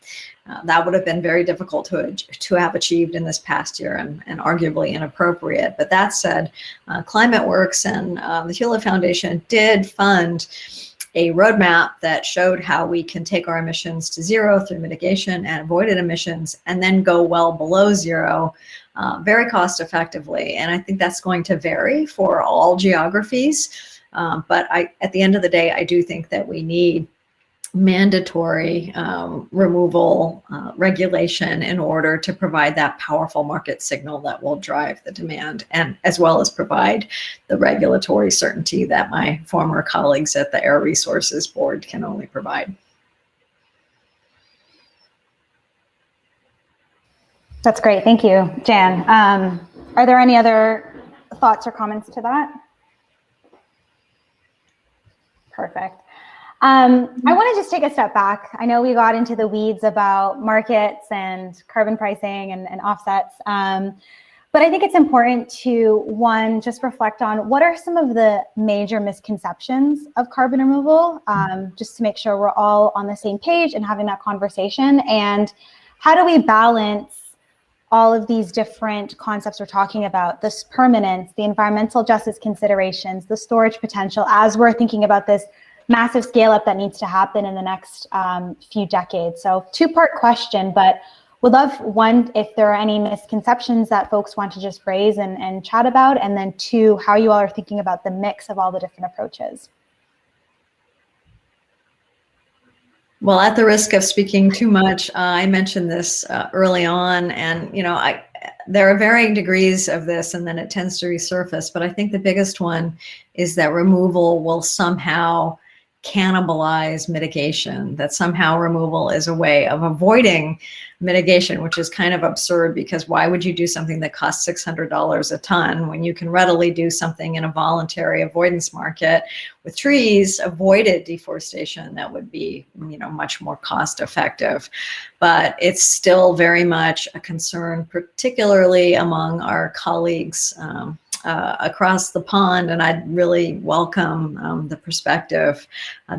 that would have been very difficult to have achieved in this past year, and arguably inappropriate. But that said, ClimateWorks and the Hewlett Foundation did fund a roadmap that showed how we can take our emissions to zero through mitigation and avoided emissions, and then go well below zero very cost effectively. And I think that's going to vary for all geographies. But at the end of the day, I do think that we need mandatory removal regulation in order to provide that powerful market signal that will drive the demand, and as well as provide the regulatory certainty that my former colleagues at the Air Resources Board can only provide. That's great. Thank you, Jan. Are there any other thoughts or comments to that? Perfect. I want to just take a step back. I know we got into the weeds about markets and carbon pricing and offsets, but I think it's important to, one, just reflect on what are some of the major misconceptions of carbon removal, just to make sure we're all on the same page and having that conversation. And how do we balance all of these different concepts we're talking about, this permanence, the environmental justice considerations, the storage potential, as we're thinking about this massive scale up that needs to happen in the next few decades. So two-part question, but would love, one, if there are any misconceptions that folks want to just raise and chat about, and then two, how you all are thinking about the mix of all the different approaches. Well, at the risk of speaking too much, I mentioned this early on, and there are varying degrees of this, and then it tends to resurface. But I think the biggest one is that removal will somehow cannibalize mitigation, that somehow removal is a way of avoiding mitigation, which is kind of absurd, because why would you do something that costs $600 a ton when you can readily do something in a voluntary avoidance market with trees, avoided deforestation that would be, much more cost effective. But it's still very much a concern, particularly among our colleagues across the pond, and I'd really welcome the perspective.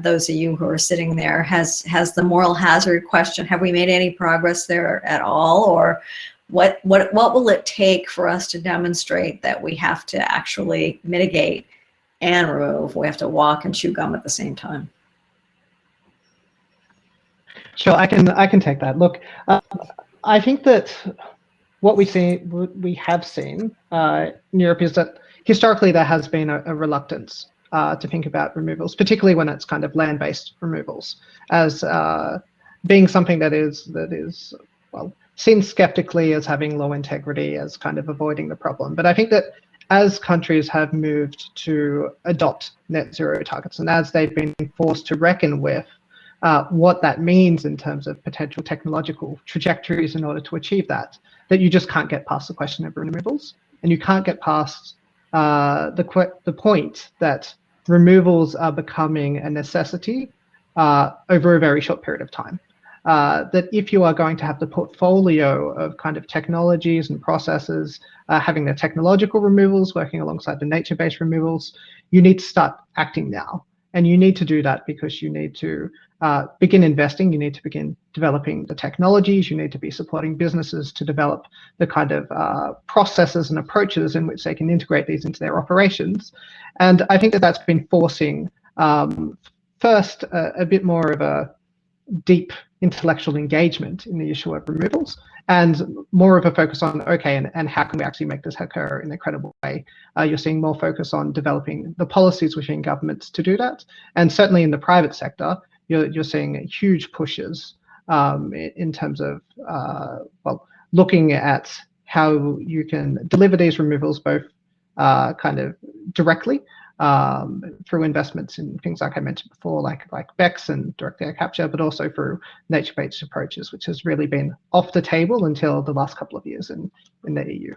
Those of you who are sitting there, has the moral hazard question, have we made any progress there at all, or what will it take for us to demonstrate that we have to actually mitigate and remove? We have to walk and chew gum at the same time. Sure, I can take that. Look, I think that what we have seen in Europe is that historically there has been a reluctance to think about removals, particularly when it's kind of land-based removals, as being something that is well, seen skeptically as having low integrity, as kind of avoiding the problem. But I think that as countries have moved to adopt net zero targets, and as they've been forced to reckon with what that means in terms of potential technological trajectories in order to achieve that you just can't get past the question of removals, and you can't get past the point that removals are becoming a necessity over a very short period of time. That if you are going to have the portfolio of kind of technologies and processes, having the technological removals working alongside the nature-based removals, you need to start acting now. And you need to do that because you need to begin investing, you need to begin developing the technologies, you need to be supporting businesses to develop the kind of processes and approaches in which they can integrate these into their operations. And I think that that's been forcing, first, a bit more of a deep intellectual engagement in the issue of removals, and more of a focus on, okay, and how can we actually make this occur in a credible way? You're seeing more focus on developing the policies within governments to do that. And certainly in the private sector, you're seeing huge pushes in terms of, well, looking at how you can deliver these removals both kind of directly through investments in things like I mentioned before, like BECCS and direct air capture, but also through nature-based approaches, which has really been off the table until the last couple of years in the EU.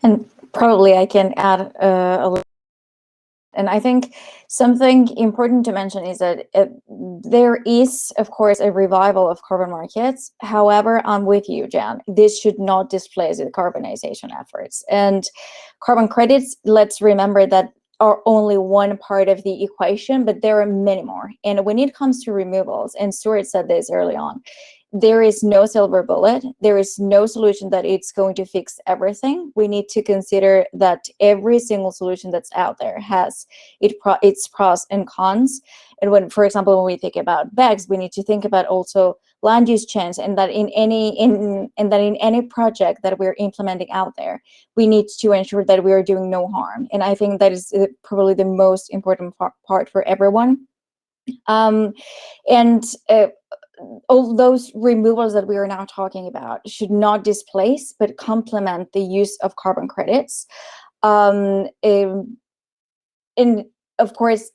And probably I can add a little. And I think something important to mention is that there is, of course, a revival of carbon markets. However, I'm with you, Jan. This should not displace the decarbonization efforts. And carbon credits, let's remember that are only one part of the equation, but there are many more. And when it comes to removals, and Stuart said this early on, there is no silver bullet. There is no solution that it's going to fix everything. We need to consider that every single solution that's out there has its pros and cons. And when, for example, when we think about BECCS, we need to think about also land use change, and that in any project that we're implementing out there, we need to ensure that we are doing no harm. And I think that is probably the most important part for everyone. All those removals that we are now talking about should not displace, but complement the use of carbon credits. And of course,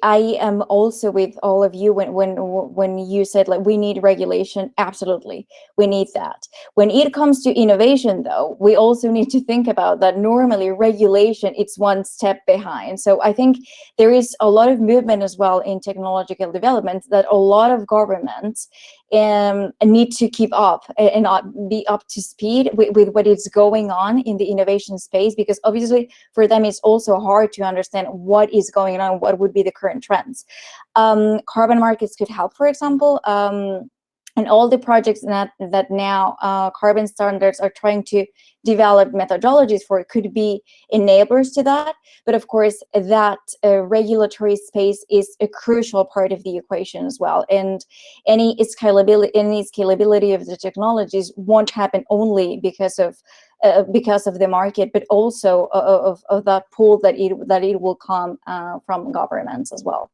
I am also with all of you when you said, like, we need regulation. Absolutely, we need that. When it comes to innovation, though, we also need to think about that. Normally, regulation, it's one step behind. So I think there is a lot of movement as well in technological development that a lot of governments need to keep up and not be up to speed with what is going on in the innovation space, because obviously for them it's also hard to understand what is going on, what would be the current trends. Carbon markets could help, for example. And all the projects that now carbon standards are trying to develop methodologies for could be enablers to that. But of course, that regulatory space is a crucial part of the equation as well. And any scalability of the technologies won't happen only because of the market, but also of that pool that it will come from governments as well.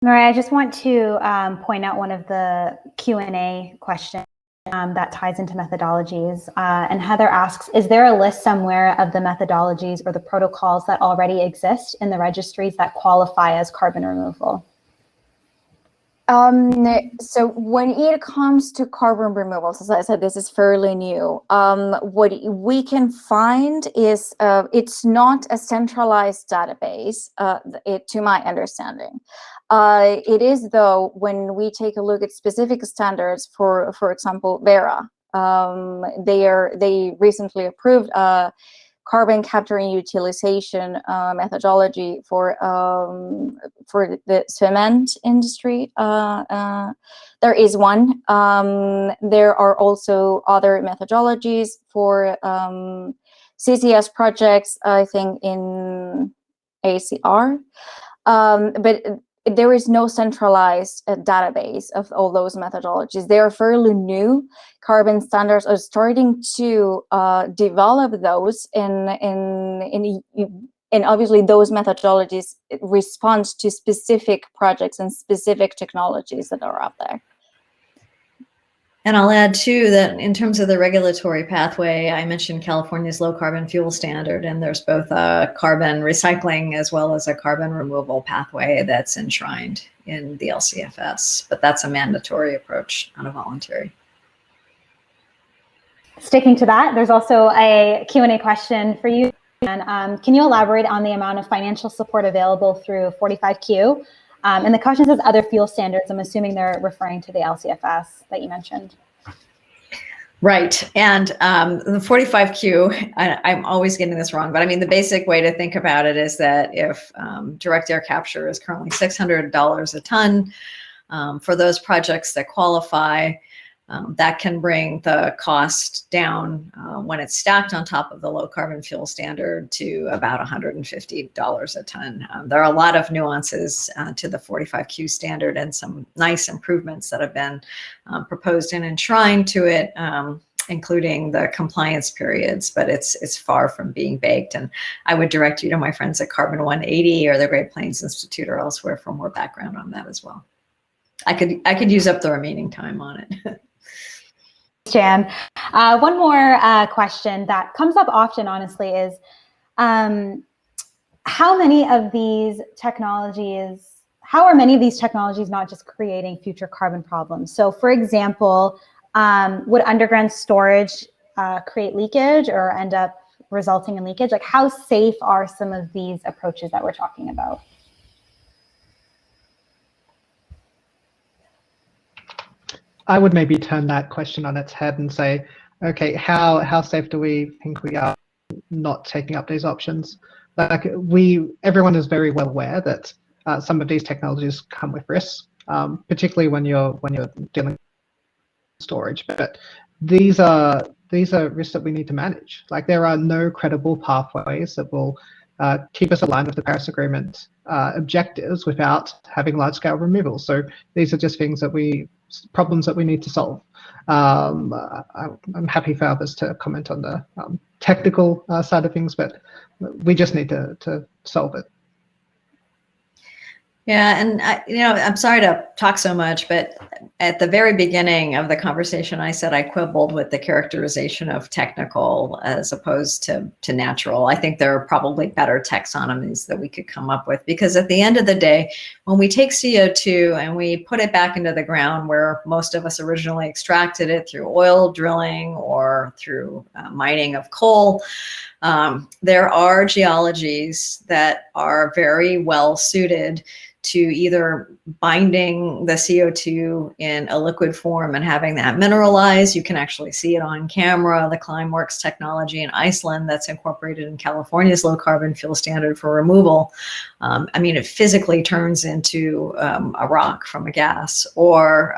Mireille, I just want to point out one of the Q&A questions that ties into methodologies. And Heather asks, is there a list somewhere of the methodologies or the protocols that already exist in the registries that qualify as carbon removal? So when it comes to carbon removals, as I said, this is fairly new. What we can find is it's not a centralized database, to my understanding. It is, though, when we take a look at specific standards, for example, Vera, they recently approved carbon capture and utilization methodology for the cement industry. There is one. There are also other methodologies for CCS projects, I think in ACR. But there is no centralized database of all those methodologies. They are fairly new. Carbon standards are starting to develop those, and obviously those methodologies respond to specific projects and specific technologies that are out there. And I'll add too that in terms of the regulatory pathway, I mentioned California's low carbon fuel standard, and there's both a carbon recycling as well as a carbon removal pathway that's enshrined in the LCFS, but that's a mandatory approach, not a voluntary. Sticking to that, there's also a Q&A question for you. And can you elaborate on the amount of financial support available through 45Q? And the question says other fuel standards. I'm assuming they're referring to the LCFS that you mentioned. Right. And the 45Q, I'm always getting this wrong, but I mean, the basic way to think about it is that if direct air capture is currently $600 a ton for those projects that qualify, that can bring the cost down when it's stacked on top of the low carbon fuel standard to about $150 a ton. There are a lot of nuances to the 45Q standard and some nice improvements that have been proposed and enshrined to it, including the compliance periods, but it's far from being baked. And I would direct you to my friends at Carbon 180 or the Great Plains Institute or elsewhere for more background on that as well. I could use up the remaining time on it. Jan, one more question that comes up often, honestly, is how are many of these technologies not just creating future carbon problems? So for example, would underground storage create leakage or end up resulting in leakage? Like, how safe are some of these approaches that we're talking about? I would maybe turn that question on its head and say, okay, how safe do we think we are not taking up these options? Like everyone is very well aware that some of these technologies come with risks, particularly when you're dealing with storage. But these are risks that we need to manage. Like, there are no credible pathways that will keep us aligned with the Paris Agreement objectives without having large-scale removal. So these are just problems that we need to solve. I'm happy for others to comment on the technical side of things, but we just need to solve it. Yeah, and I'm sorry to talk so much, but at the very beginning of the conversation, I said I quibbled with the characterization of technical as opposed to natural. I think there are probably better taxonomies that we could come up with, because at the end of the day, when we take CO2 and we put it back into the ground where most of us originally extracted it through oil drilling or through mining of coal, there are geologies that are very well suited to either binding the CO2 in a liquid form and having that mineralize. You can actually see it on camera. The ClimateWorks technology in Iceland that's incorporated in California's low carbon fuel standard for removal. I mean, it physically turns into a rock from a gas, or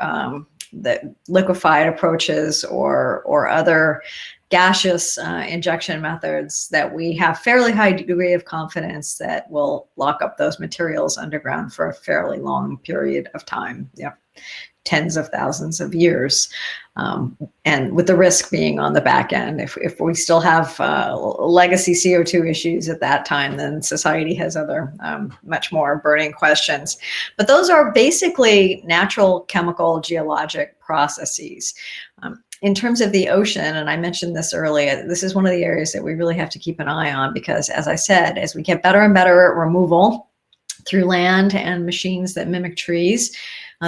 the liquefied approaches, or other gaseous injection methods that we have fairly high degree of confidence that will lock up those materials underground for a fairly long period of time. Yep. Tens of thousands of years, and with the risk being on the back end. If we still have legacy CO2 issues at that time, then society has other much more burning questions. But those are basically natural, chemical, geologic processes. In terms of the ocean, and I mentioned this earlier, this is one of the areas that we really have to keep an eye on, because as I said, as we get better and better at removal through land and machines that mimic trees,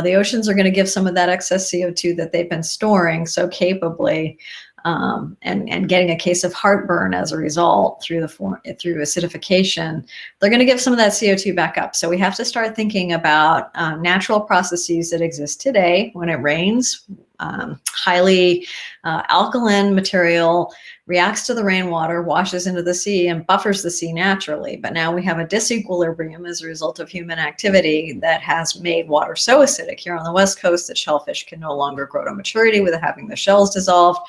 the oceans are going to give some of that excess CO2 that they've been storing so capably, and getting a case of heartburn as a result through acidification. They're going to give some of that CO2 back up. So we have to start thinking about natural processes that exist today. When it rains, highly alkaline material reacts to the rainwater, washes into the sea, and buffers the sea naturally. But now we have a disequilibrium as a result of human activity that has made water so acidic here on the West Coast that shellfish can no longer grow to maturity without having the shells dissolved.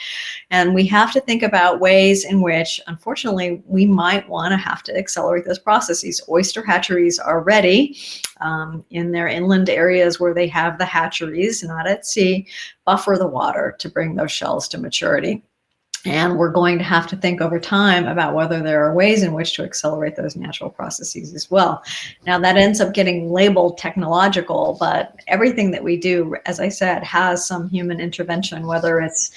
And we have to think about ways in which, unfortunately, we might want to have to accelerate those processes. Oyster hatcheries are ready in their inland areas where they have the hatcheries, not at sea, buffer the water to bring those shells to maturity. And we're going to have to think over time about whether there are ways in which to accelerate those natural processes as well. Now, that ends up getting labeled technological, but everything that we do, as I said, has some human intervention, whether it's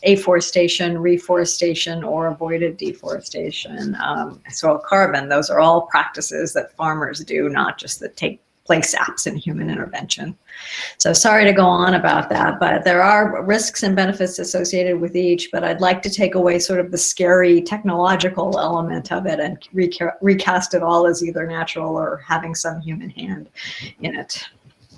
afforestation, reforestation, or avoided deforestation. Soil carbon, those are all practices that farmers do, not just that take place absent human intervention. So sorry to go on about that, but there are risks and benefits associated with each, but I'd like to take away sort of the scary technological element of it and recast it all as either natural or having some human hand in it.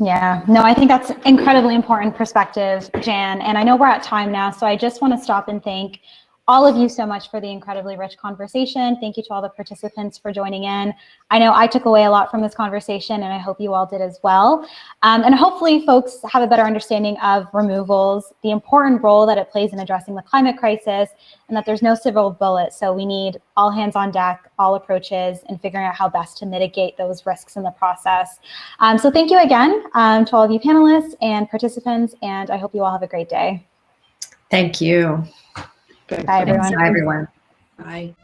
Yeah, no, I think that's incredibly important perspective, Jan. And I know we're at time now, so I just want to stop and thank all of you so much for the incredibly rich conversation. Thank you to all the participants for joining in. I know I took away a lot from this conversation, and I hope you all did as well. And hopefully folks have a better understanding of removals, the important role that it plays in addressing the climate crisis, and that there's no silver bullet. So we need all hands on deck, all approaches, and figuring out how best to mitigate those risks in the process. So thank you again to all of you panelists and participants, and I hope you all have a great day. Thank you. Thanks. Bye, everyone. Bye, everyone. Bye.